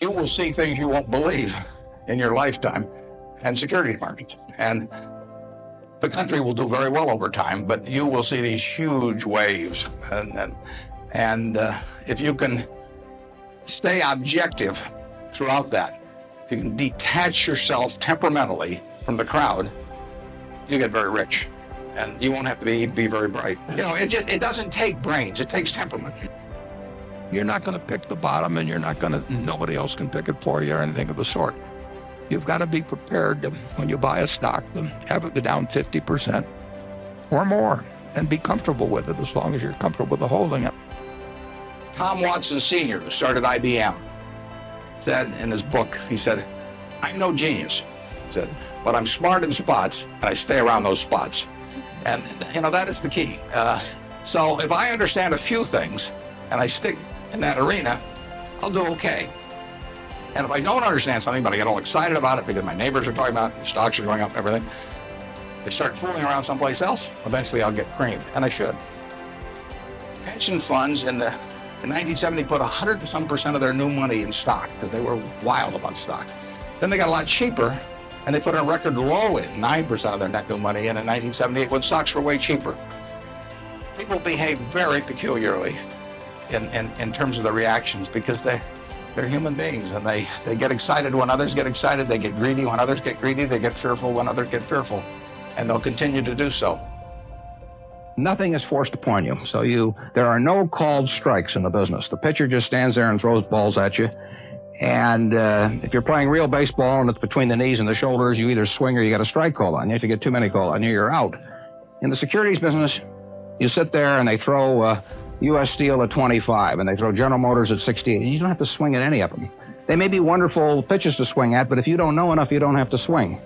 You will see things you won't believe in your lifetime and security markets. And the country will do very well over time, but you will see these huge waves. And if you can stay objective throughout that, if you can detach yourself temperamentally from the crowd, you get very rich. And you won't have to be very bright. You know, it doesn't take brains, it takes temperament. You're not going to pick the bottom, and nobody else can pick it for you or anything of the sort. You've got to be prepared to, when you buy a stock, to have it go down 50% or more and be comfortable with it as long as you're comfortable with holding it. Tom Watson Sr., who started IBM, said in his book, he said, "I'm no genius," he said, "but I'm smart in spots, and I stay around those spots." And, you know, that is the key. So if I understand a few things and I stick in that arena, I'll do okay. And if I don't understand something, but I get all excited about it because my neighbors are talking about it, stocks are going up and everything, I start fooling around someplace else, eventually I'll get creamed, and I should. Pension funds in 1970 put 100 and some percent of their new money in stock because they were wild about stocks. Then they got a lot cheaper, and they put a record low in, 9% of their net new money in 1978 when stocks were way cheaper. People behave very peculiarly in terms of the reactions because they're human beings, and they get excited when others get excited, they get greedy when others get greedy, they get fearful when others get fearful, and they'll continue to do so. Nothing is forced upon you. So there are no called strikes in the business. The pitcher just stands there and throws balls at you. And if you're playing real baseball and it's between the knees and the shoulders, you either swing or you get a strike call on you. If you get too many called on you, you're out. In the securities business, you sit there and they throw U.S. Steel at 25 and they throw General Motors at 68. And you don't have to swing at any of them. They may be wonderful pitches to swing at, but if you don't know enough, you don't have to swing.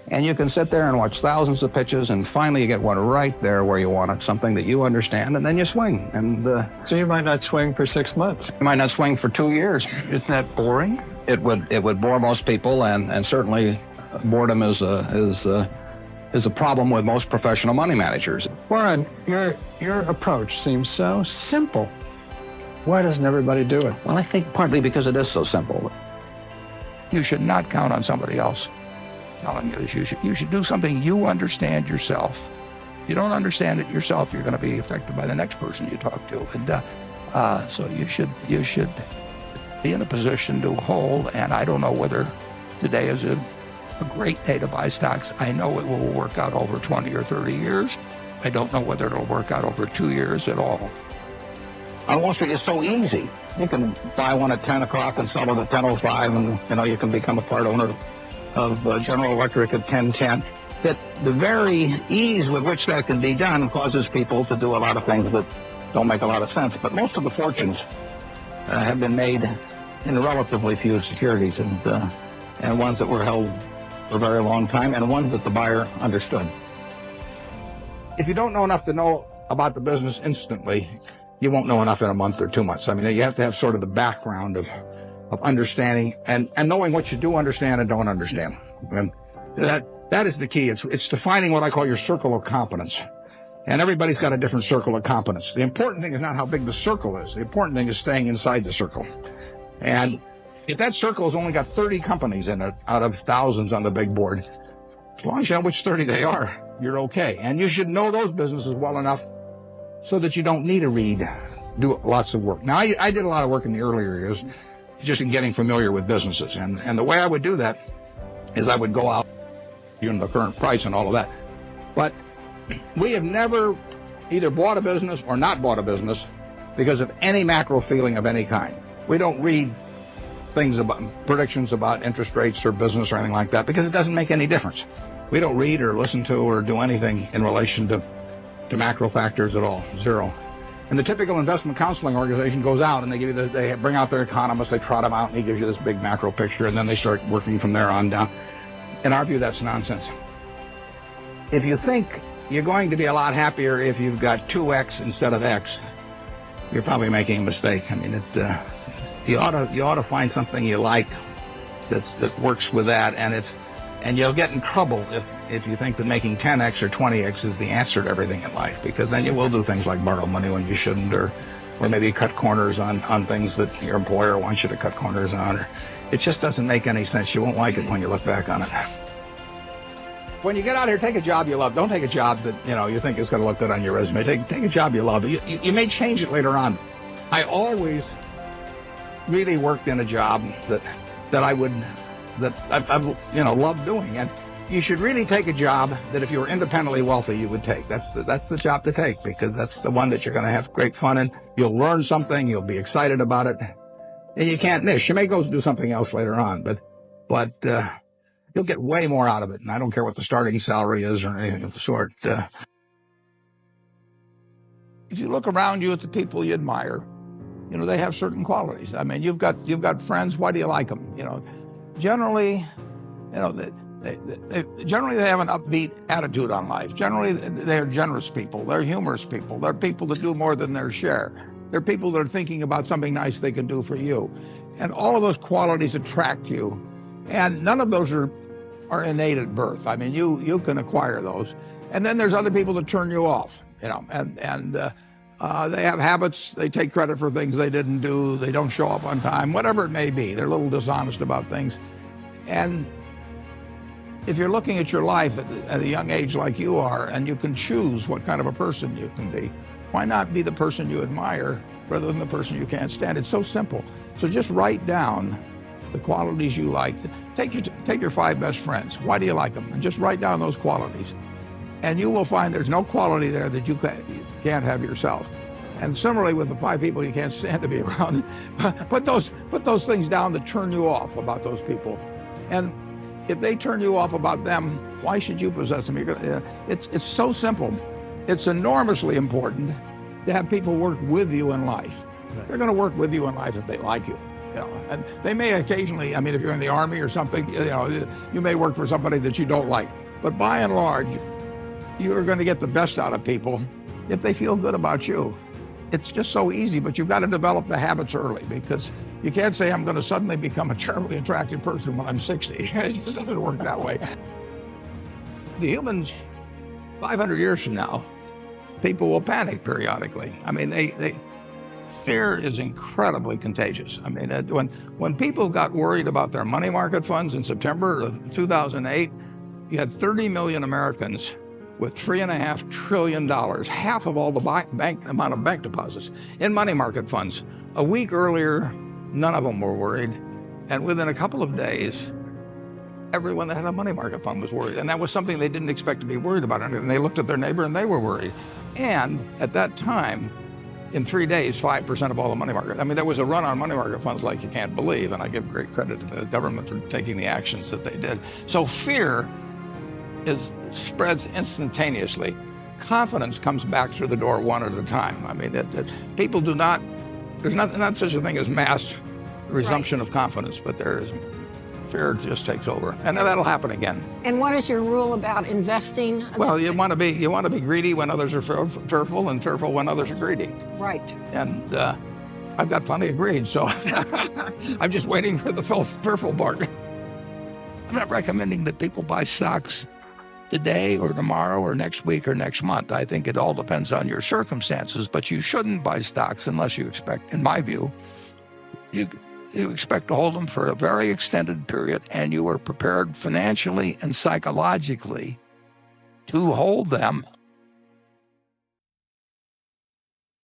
And you can sit there and watch thousands of pitches, and finally you get one right there where you want it, something that you understand, and then you swing. And so you might not swing for 6 months. You might not swing for 2 years. Isn't that boring? It would bore most people, and certainly boredom is a problem with most professional money managers. Warren, your approach seems so simple. Why doesn't everybody do it? Well, I think partly because it is so simple. You should not count on somebody else telling you you should do something you understand yourself. If you don't understand it yourself, you're going to be affected by the next person you talk to. And so you should be in a position to hold. And I don't know whether today is a great day to buy stocks. I know it will work out over 20 or 30 years. I don't know whether it'll work out over 2 years at all. On Wall Street, it's so easy. You can buy one at 10 o'clock and sell it at 10:05, and you can become a part owner of General Electric at 10:10. That the very ease with which that can be done causes people to do a lot of things that don't make a lot of sense. But most of the fortunes have been made in relatively few securities, and ones that were held for a very long time, and ones that the buyer understood. If you don't know enough to know about the business instantly, you won't know enough in a month or 2 months. I mean, you have to have sort of the background of understanding and knowing what you do understand and don't understand. And that is the key. It's defining what I call your circle of competence. And everybody's got a different circle of competence. The important thing is not how big the circle is. The important thing is staying inside the circle. And if that circle has only got 30 companies in it out of thousands on the big board, as long as you know which 30 they are, you're okay. And you should know those businesses well enough so that you don't need to do lots of work. Now, I did a lot of work in the earlier years, just in getting familiar with businesses. And the way I would do that is I would go out, the current price and all of that. But we have never either bought a business or not bought a business because of any macro feeling of any kind. We don't read things about predictions about interest rates or business or anything like that because it doesn't make any difference. We don't read or listen to or do anything in relation to macro factors at all, zero. And the typical investment counseling organization goes out and they bring out their economists, they trot them out, and he gives you this big macro picture, and then they start working from there on down. In our view, that's nonsense. If you think you're going to be a lot happier if you've got 2x instead of x, you're probably making a mistake. I mean, you ought to find something you like that works with that, and you'll get in trouble if you think that making 10x or 20x is the answer to everything in life, because then you will do things like borrow money when you shouldn't, or or maybe cut corners on things that your employer wants you to cut corners on. Or it just doesn't make any sense. You won't like it when you look back on it. When you get out here, take a job you love. Don't take a job that you think is going to look good on your resume. Take a job you love. You may change it later on. I always really worked in a job that I love doing, and you should really take a job that if you were independently wealthy you would take. That's the job to take, because that's the one that you're going to have great fun in. You'll learn something. You'll be excited about it, and you can't miss. You may go do something else later on, but you'll get way more out of it. And I don't care what the starting salary is or anything of the sort. If you look around you at the people you admire, they have certain qualities. I mean, you've got friends. Why do you like them? Generally, generally they have an upbeat attitude on life. Generally, they're generous people. They're humorous people. They're people that do more than their share. They're people that are thinking about something nice they can do for you. And all of those qualities attract you. And none of those are innate at birth. I mean, you can acquire those. And then there's other people that turn you off, and they have habits. They take credit for things they didn't do. They don't show up on time, whatever it may be. They're a little dishonest about things. And if you're looking at your life at a young age like you are, and you can choose what kind of a person you can be, why not be the person you admire rather than the person you can't stand? It's so simple. So just write down the qualities you like. Take your 5 best friends. Why do you like them? And just write down those qualities. And you will find there's no quality there that you can't have yourself. And similarly with the 5 people you can't stand to be around, put those things down that turn you off about those people. And if they turn you off about them, why should you possess them? It's so simple. It's enormously important to have people work with you in life. They're going to work with you in life if they like you. And they may occasionally, I mean, if you're in the Army or something, you may work for somebody that you don't like. But by and large, you're going to get the best out of people if they feel good about you. It's just so easy, but you've got to develop the habits early, because you can't say, I'm going to suddenly become a terribly attractive person when I'm 60. It doesn't work that way. The humans, 500 years from now, people will panic periodically. I mean, fear is incredibly contagious. I mean, when people got worried about their money market funds in September of 2008, you had 30 million Americans with $3.5 trillion, half of all the amount of bank deposits in money market funds. A week earlier, none of them were worried. And within a couple of days, everyone that had a money market fund was worried. And that was something they didn't expect to be worried about. And they looked at their neighbor and they were worried. And at that time, in 3 days, 5% of all the money market. I mean, there was a run on money market funds like you can't believe, and I give great credit to the government for taking the actions that they did. So fear spreads instantaneously. Confidence comes back through the door one at a time. I mean, people do not, there's not such a thing as mass resumption of confidence, but there is, fear just takes over, and that'll happen again. And what is your rule about investing? Well, you want to be greedy when others are fearful, and fearful when others are greedy. Right. And I've got plenty of greed, so I'm just waiting for the fearful part. I'm not recommending that people buy stocks today or tomorrow or next week or next month. I think it all depends on your circumstances, but you shouldn't buy stocks unless you expect, in my view, you expect to hold them for a very extended period, and you are prepared financially and psychologically to hold them